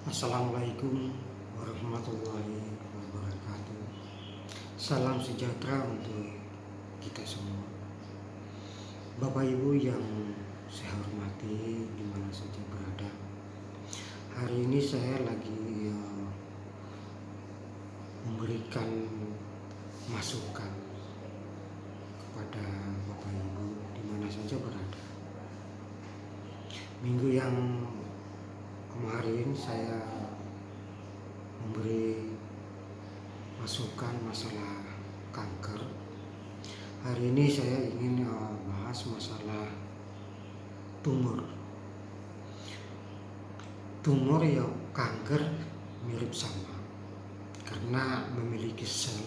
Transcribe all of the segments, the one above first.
Assalamualaikum warahmatullahi wabarakatuh. Salam sejahtera untuk kita semua. Bapak Ibu yang saya hormati di mana saja berada. Hari ini saya lagi memberikan masukan kepada Bapak Ibu di mana saja berada. Minggu yang kemarin saya memberi masukan masalah kanker. Hari ini saya ingin bahas masalah tumor. Tumor ya kanker mirip sama karena memiliki sel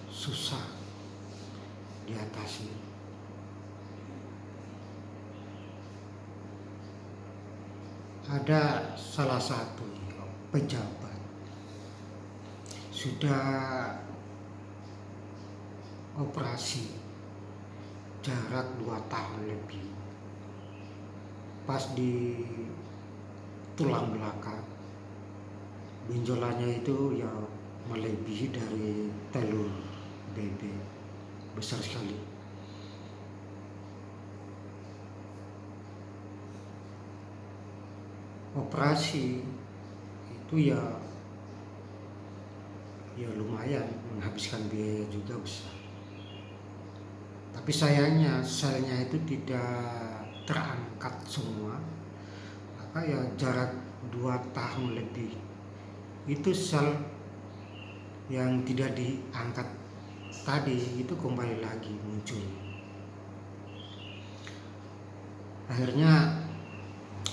susah diatasi. Ada salah satu pejabat sudah operasi jarak 2 tahun lebih, pas di tulang belakang benjolannya itu ya melebihi dari telur bebek, besar sekali. Operasi itu ya lumayan menghabiskan biaya juga besar. Tapi sayangnya selnya itu tidak terangkat semua. Maka ya jarak 2 tahun lebih itu sel yang tidak diangkat tadi itu kembali lagi muncul. Akhirnya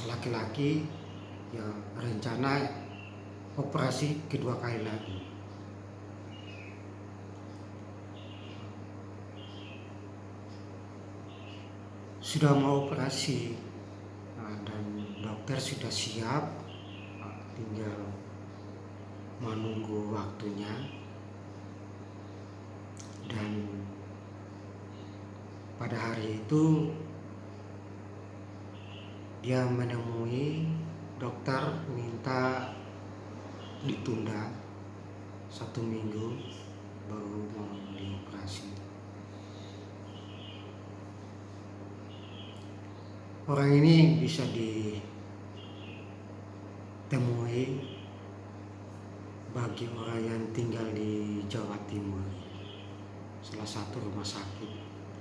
laki-laki ya rencana operasi kedua kali lagi. Sudah mau operasi, dan dokter sudah siap, tinggal menunggu waktunya. Dan pada hari itu dia menemui dokter, minta ditunda 1 minggu baru mau dioperasi. Orang ini bisa ditemui bagi orang yang tinggal di Jawa Timur, salah satu rumah sakit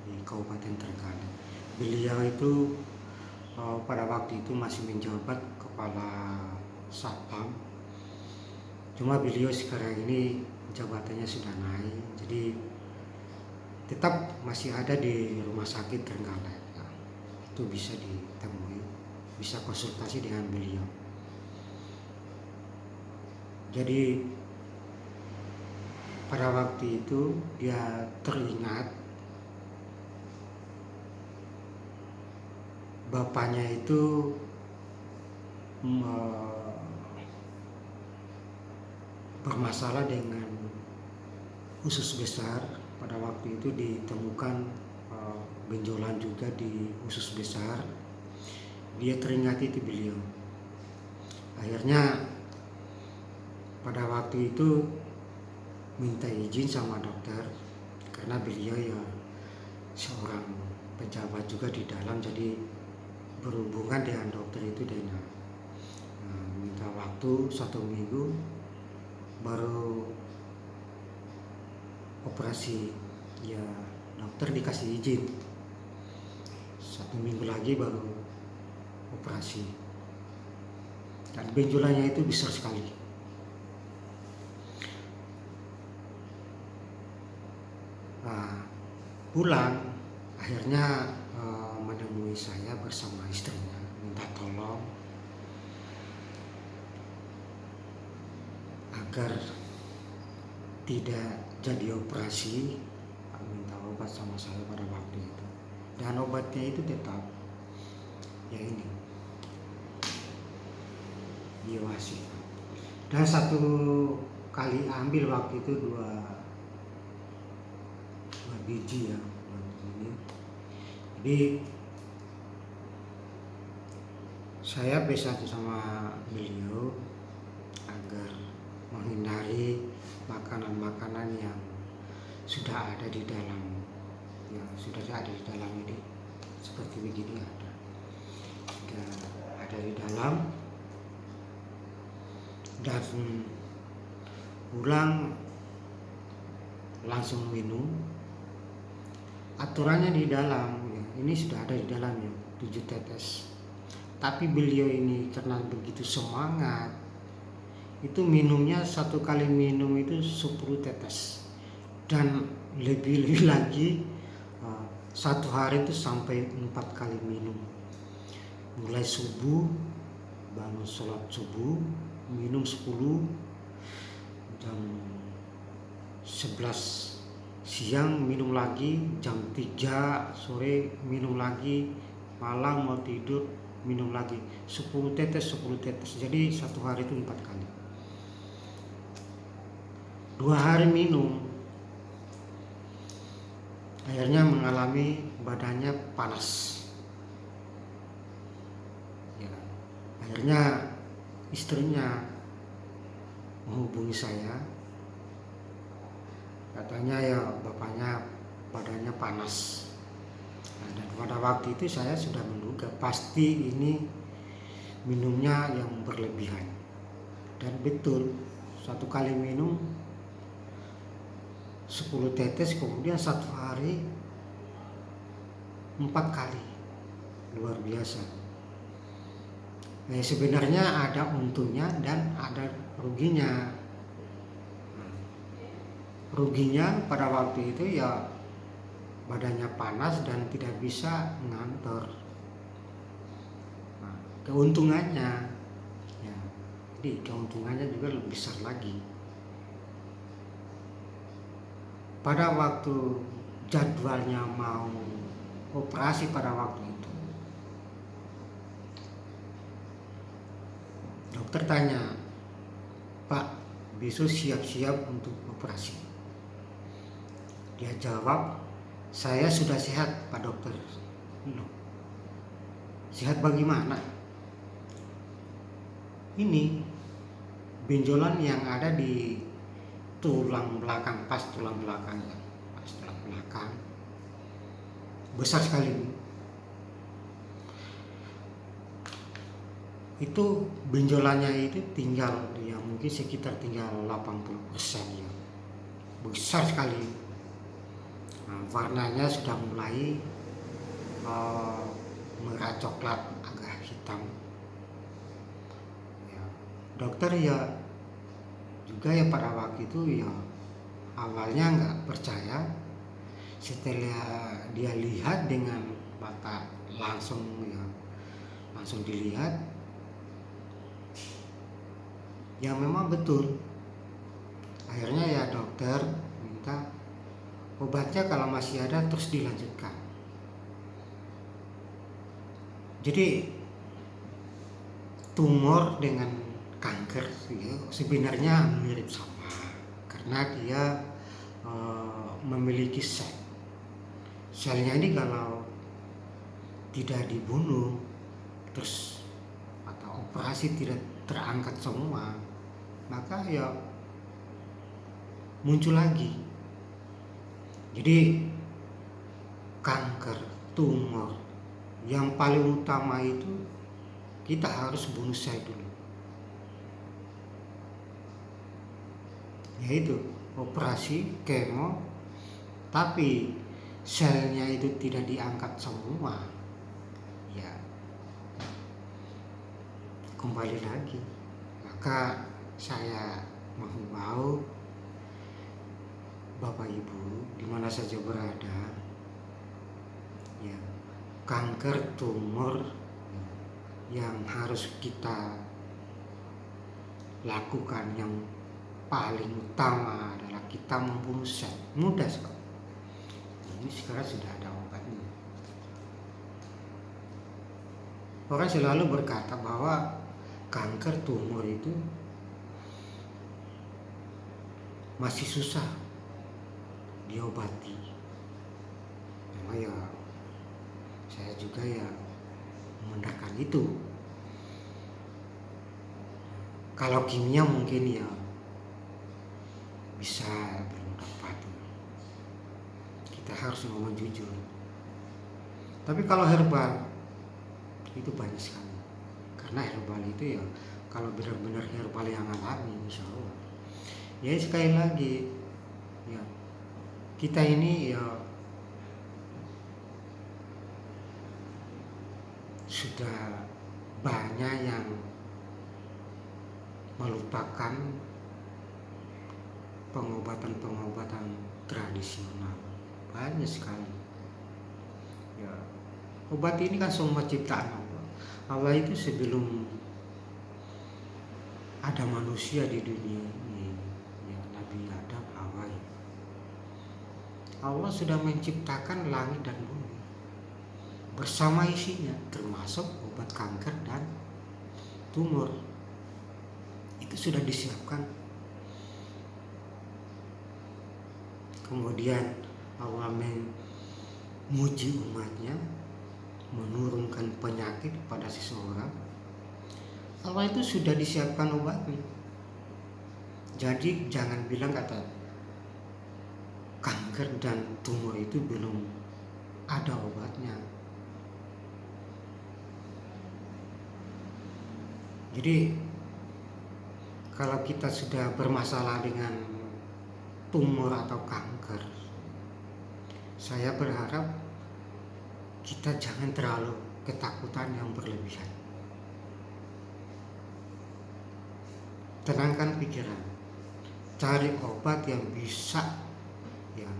di Kabupaten Trenggalek. Beliau itu pada waktu itu masih menjabat kepala Satpam. Cuma beliau sekarang ini jabatannya sudah naik, jadi tetap masih ada di rumah sakit Trenggalek. Itu bisa ditemui, bisa konsultasi dengan beliau. Jadi pada waktu itu dia teringat bapaknya itu bermasalah dengan usus besar. Pada waktu itu ditemukan benjolan juga di usus besar. Dia teringat itu beliau. Akhirnya pada waktu itu minta izin sama dokter, karena beliau ya seorang pejabat juga di dalam, jadi berhubungan dengan dokter itu dengan minta waktu 1 minggu baru operasi. Ya dokter dikasih izin 1 minggu lagi baru operasi, dan benjolannya itu besar sekali. Pulang akhirnya menemui saya bersama istrinya, minta tolong agar tidak jadi operasi, minta obat sama saya pada waktu itu. Dan obatnya itu tetap ya ini Biohasif. Dan 1 kali ambil waktu itu 2 biji ya, ini. Jadi saya besar sama beliau, agar menghindari makanan-makanan yang sudah ada di dalam, ya sudah ada di dalam ini, seperti begini ada di dalam, dan pulang langsung minum. Aturannya di dalam, ya, ini sudah ada di dalamnya 7 tetes. Tapi beliau ini karena begitu semangat, itu minumnya satu kali minum itu 10 tetes, dan lebih lagi satu hari itu sampai 4 kali minum. Mulai subuh, bangun sholat subuh, minum 10, jam 11 siang minum lagi, jam 3 sore minum lagi, malam mau tidur minum lagi 10 tetes. Jadi satu hari itu 4 kali. 2 hari minum, akhirnya mengalami badannya panas. Ya, akhirnya istrinya menghubungi saya, katanya ya bapaknya badannya panas. Nah, dan pada waktu itu saya sudah menduga pasti ini minumnya yang berlebihan. Dan betul, satu kali minum 10 tetes, kemudian satu hari 4 kali. Luar biasa. Nah, sebenarnya ada untungnya dan ada ruginya. Ruginya pada waktu itu ya badannya panas dan tidak bisa ngantor. Nah, keuntungannya, ya, jadi keuntungannya juga lebih besar lagi. Pada waktu jadwalnya mau operasi pada waktu itu, dokter tanya, "Pak, besok siap-siap untuk operasi?" Dia jawab, "Saya sudah sehat, Pak Dokter." Loh, sehat bagaimana? Ini benjolan yang ada di tulang belakang, pas tulang belakang, besar sekali. Itu benjolannya itu tinggal ya mungkin sekitar tinggal 80% ya. Besar sekali. Nah, warnanya sudah mulai merah coklat, agak hitam. Ya, dokter ya juga ya pada waktu itu ya awalnya nggak percaya. Setelah dia lihat dengan mata langsung dilihat, ya memang betul. Akhirnya ya dokter minta obatnya kalau masih ada terus dilanjutkan. Jadi tumor dengan kanker ya, sebenarnya mirip sama, karena dia memiliki selnya ini kalau tidak dibunuh terus atau operasi tidak terangkat semua, maka ya muncul lagi. Jadi kanker, tumor, yang paling utama itu kita harus bunuh sel dulu, yaitu operasi, kemo, tapi selnya itu tidak diangkat semua, ya kembali lagi. Maka saya menghimbau Bapak Ibu di mana saja berada, ya kanker, tumor, yang harus kita lakukan yang paling utama adalah kita membunuh sel. Mudah sekali. Ini sekarang sudah ada obatnya. Orang selalu berkata bahwa kanker, tumor itu masih susah diobati. Memang ya saya juga ya menandakan itu. Kalau kimia mungkin ya bisa belum dapat. Kita harus ngomong jujur. Tapi kalau herbal itu banyak sekali. Karena herbal itu ya kalau benar-benar herbal yang alami, insya Allah. Ya sekali lagi, ya kita ini ya sudah banyak yang melupakan pengobatan-pengobatan tradisional, banyak sekali. Ya, obat ini kan semua ciptaan Allah. Allah itu sebelum ada manusia di dunia ini, ya Nabi Adam, Hawa, Allah sudah menciptakan langit dan bumi bersama isinya, termasuk obat kanker dan tumor. Itu sudah disiapkan. Kemudian Allah memuji umatnya, menurunkan penyakit pada seseorang. Allah itu sudah disiapkan obatnya. Jadi jangan bilang kata kanker dan tumor itu belum ada obatnya. Jadi kalau kita sudah bermasalah dengan tumor atau kanker, saya berharap kita jangan terlalu ketakutan yang berlebihan. Tenangkan pikiran, cari obat yang bisa ya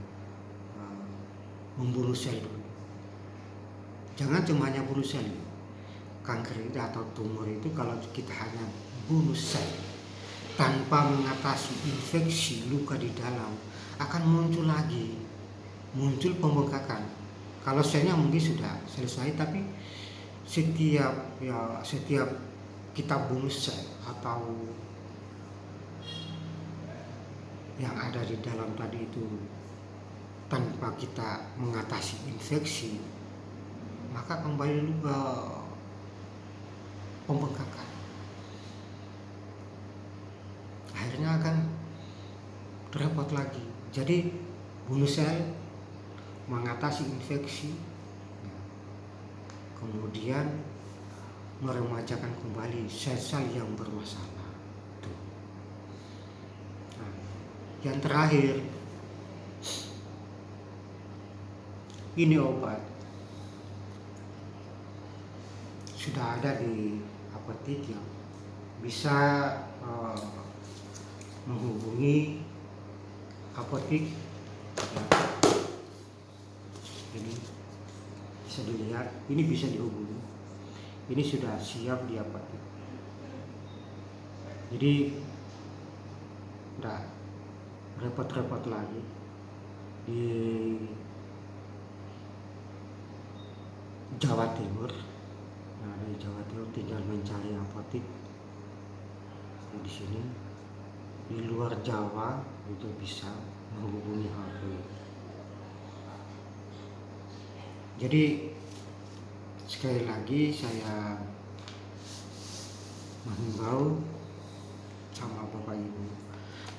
membunuh sel dulu. Jangan cuma hanya bunuh sel. Kanker itu atau tumor itu kalau kita hanya bunuh sel tanpa mengatasi infeksi luka di dalam, akan muncul lagi, muncul pembengkakan. Kalau selnya mungkin sudah selesai, tapi setiap kita bunuh sel atau yang ada di dalam tadi itu tanpa kita mengatasi infeksi, maka kembali ke pembengkakan. Akhirnya akan repot lagi. Jadi bunuh sel, mengatasi infeksi, kemudian meremajakan kembali sel-sel yang bermasalah. Tuh. Nah, yang terakhir, ini obat sudah ada di apotek yang bisa menghubungi apotek. Ini bisa dilihat, ini bisa dihubungi, ini sudah siap di apotek. Jadi tidak repot-repot lagi di Jawa Timur. Nah, dari Jawa Timur tinggal mencari apotek. Nah, di sini di luar Jawa itu bisa menghubungi HP. Jadi sekali lagi saya menghimbau sama Bapak Ibu,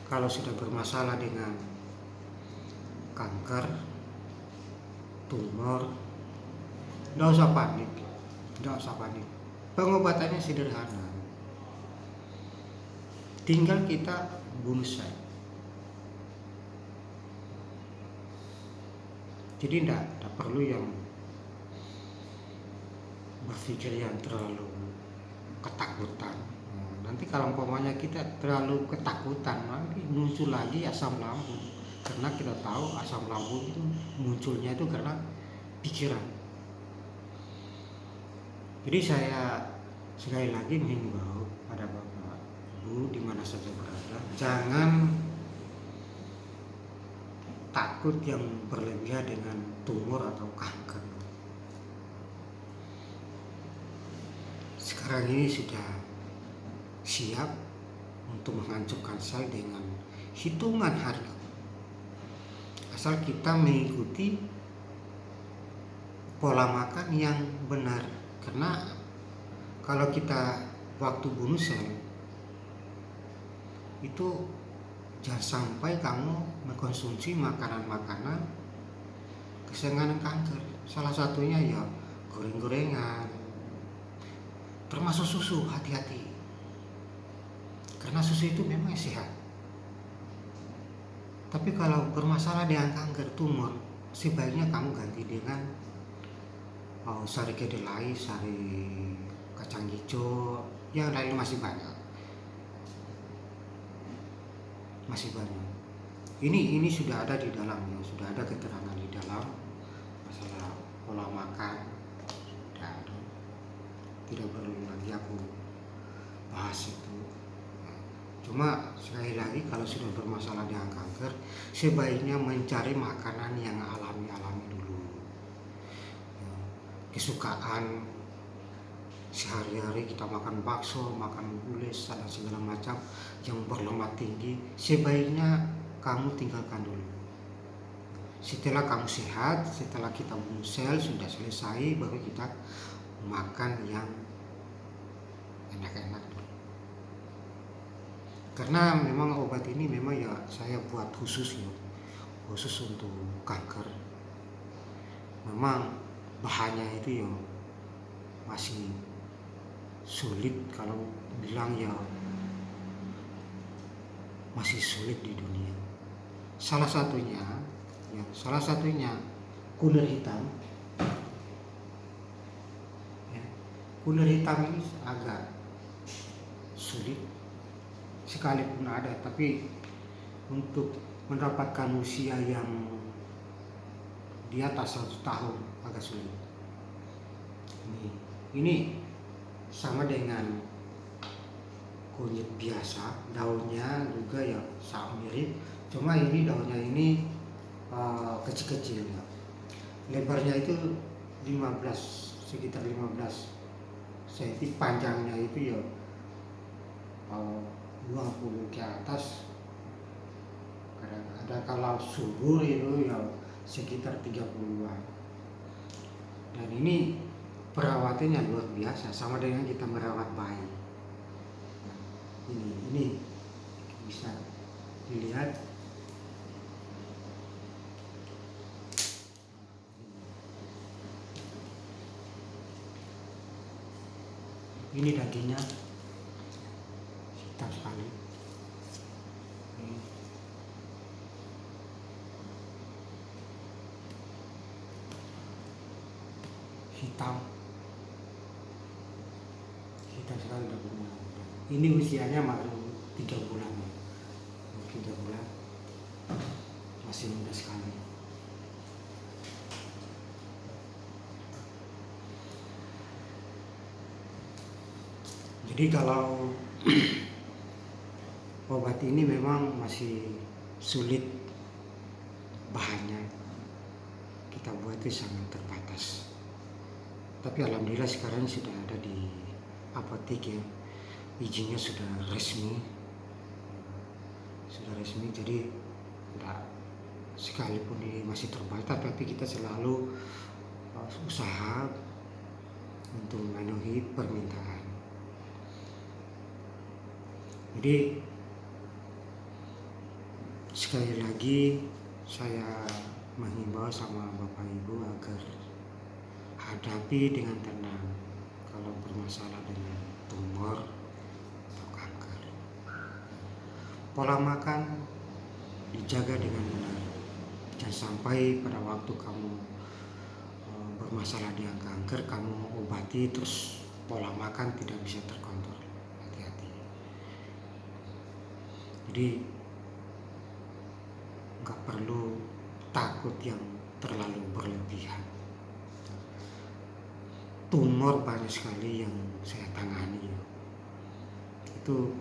kalau sudah bermasalah dengan kanker, tumor, tidak usah panik, tidak usah panik. Pengobatannya sederhana, tinggal kita bunuh sel. Jadi tidak perlu yang berpikir yang terlalu ketakutan. Nanti kalau umpamanya kita terlalu ketakutan, nanti muncul lagi asam lambung. Karena kita tahu asam lambung itu munculnya itu karena pikiran. Jadi saya sekali lagi menghimbau pada Bapak Ibu di mana saja berada, jangan takut yang berlebihan dengan tumor atau kanker. Sekarang ini sudah siap untuk menghancurkan sel dengan hitungan hari. Asal kita mengikuti pola makan yang benar. Karena kalau kita waktu bunuh sel itu jangan sampai kamu mengkonsumsi makanan-makanan kesenangan kanker. Salah satunya ya goreng-gorengan, termasuk susu. Hati-hati, karena susu itu memang sehat. Tapi kalau bermasalah dengan kanker, tumor, sebaiknya kamu ganti dengan sari kedelai, sari kacang hijau, yang lain masih banyak. Ini sudah ada di dalamnya, sudah ada keterangan di dalam masalah pola makan, sudah ada. Tidak perlu lagi aku bahas itu. Cuma sekali lagi, kalau sudah bermasalah dengan kanker, sebaiknya mencari makanan yang alami-alami dulu. Kesukaan sehari-hari kita makan bakso, makan gulai, dan segala macam yang berlemak tinggi, sebaiknya kamu tinggalkan dulu. Setelah kamu sehat, setelah kita bunuh sel sudah selesai, baru kita makan yang enak-enak dulu. Karena memang obat ini memang ya saya buat khusus untuk kanker. Memang bahannya itu ya masih sulit, kalau bilang ya masih sulit di dunia. Salah satunya kulir hitam. Kulir hitam ini agak sulit, sekalipun ada, tapi untuk mendapatkan usia yang di atas 1 tahun agak sulit. Ini sama dengan kunyit biasa, daunnya juga ya sama mirip, cuma ini daunnya ini kecil-kecil ya. Lebarnya itu sekitar 15 cm, panjangnya itu ya 20 ke atas. Kadang ada kalau subur itu ya sekitar 30-an. Dan ini perawatannya luar biasa, sama dengan kita merawat bayi. Ini bisa dilihat. Ini dagingnya hitam sekali. Hitam sekali dagingnya. Ini usianya baru 3 bulan, 3 bulan, masih muda sekali. Jadi kalau obat ini memang masih sulit, bahannya kita buat itu sangat terbatas. Tapi alhamdulillah sekarang sudah ada di apotek ya, izinnya sudah resmi, jadi enggak, sekalipun ini masih terbatas, tapi kita selalu usaha untuk memenuhi permintaan. Jadi sekali lagi saya menghimbau sama Bapak Ibu agar hadapi dengan tenang kalau bermasalah dengan tumor atau kanker. Pola makan dijaga dengan benar, jangan sampai pada waktu kamu bermasalah dengan kanker, kamu obati terus pola makan tidak bisa terkontrol. Hati-hati. Jadi nggak perlu takut yang terlalu berlebihan. Tumor banyak sekali yang saya tangani ya. Itu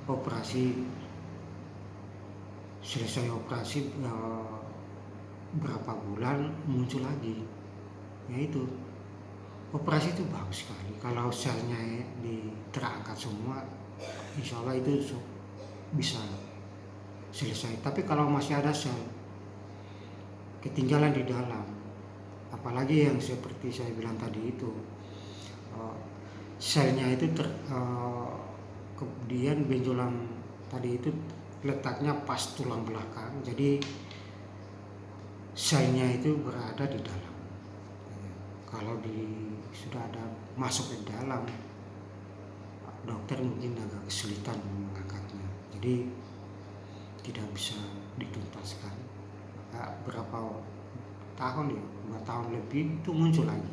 operasi, selesai operasi berapa bulan muncul lagi. Ya itu, operasi itu bagus sekali. Kalau selnya terangkat semua, insya Allah itu bisa selesai. Tapi kalau masih ada sel ketinggalan di dalam, apalagi yang seperti saya bilang tadi itu, selnya itu kemudian benjolan tadi itu letaknya pas tulang belakang, jadi selnya itu berada di dalam. Kalau sudah ada masuk ke dalam, dokter mungkin agak kesulitan mengangkatnya, jadi tidak bisa dituntaskan. Maka berapa tahun ya, 2 tahun lebih itu muncul lagi.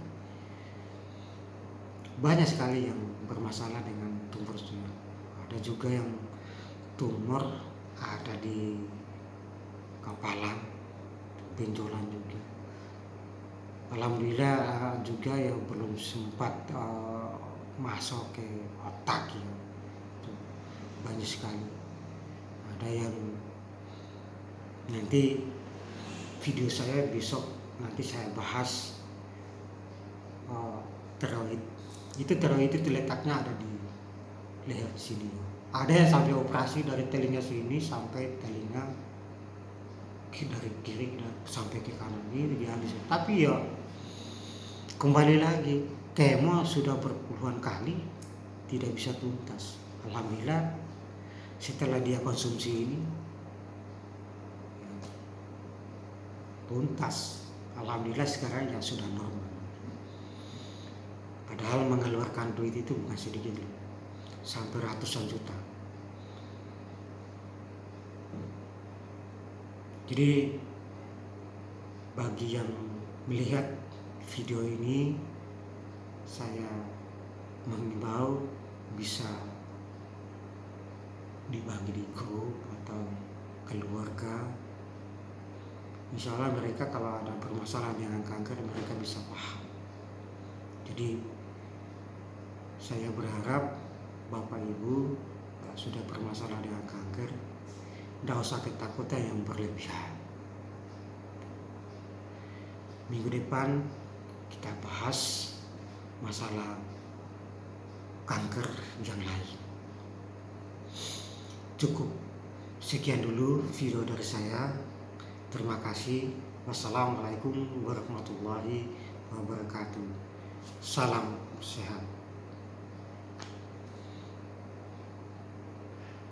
Banyak sekali yang bermasalah dengan tumornya. Ada juga yang tumor ada di kepala, benjolan juga. Alhamdulillah juga ya belum sempat masuk ke otak ya. Banyak sekali. Ada yang nanti video saya besok nanti saya bahas tiroid. Itu tiroid itu letaknya ada di leher sini. Ada yang sampai operasi dari telinga sini sampai telinga dari kiri sampai ke kanan ini dialis. Tapi ya kembali lagi, kemo sudah berpuluhan kali tidak bisa tuntas. Alhamdulillah setelah dia konsumsi ini ya, tuntas. Alhamdulillah sekarang ya sudah normal. Padahal mengeluarkan duit itu bukan sedikit loh, sampai ratusan juta. Jadi bagi yang melihat video ini, saya mengimbau bisa dibagi di grup atau keluarga. Insya Allah mereka kalau ada permasalahan dengan kanker mereka bisa paham. Jadi saya berharap Bapak Ibu sudah bermasalah dengan kanker, tidak usah ketakutan yang berlebihan. Minggu depan kita bahas masalah kanker yang lain. Cukup sekian dulu video dari saya. Terima kasih. Wassalamualaikum warahmatullahi wabarakatuh. Salam sehat.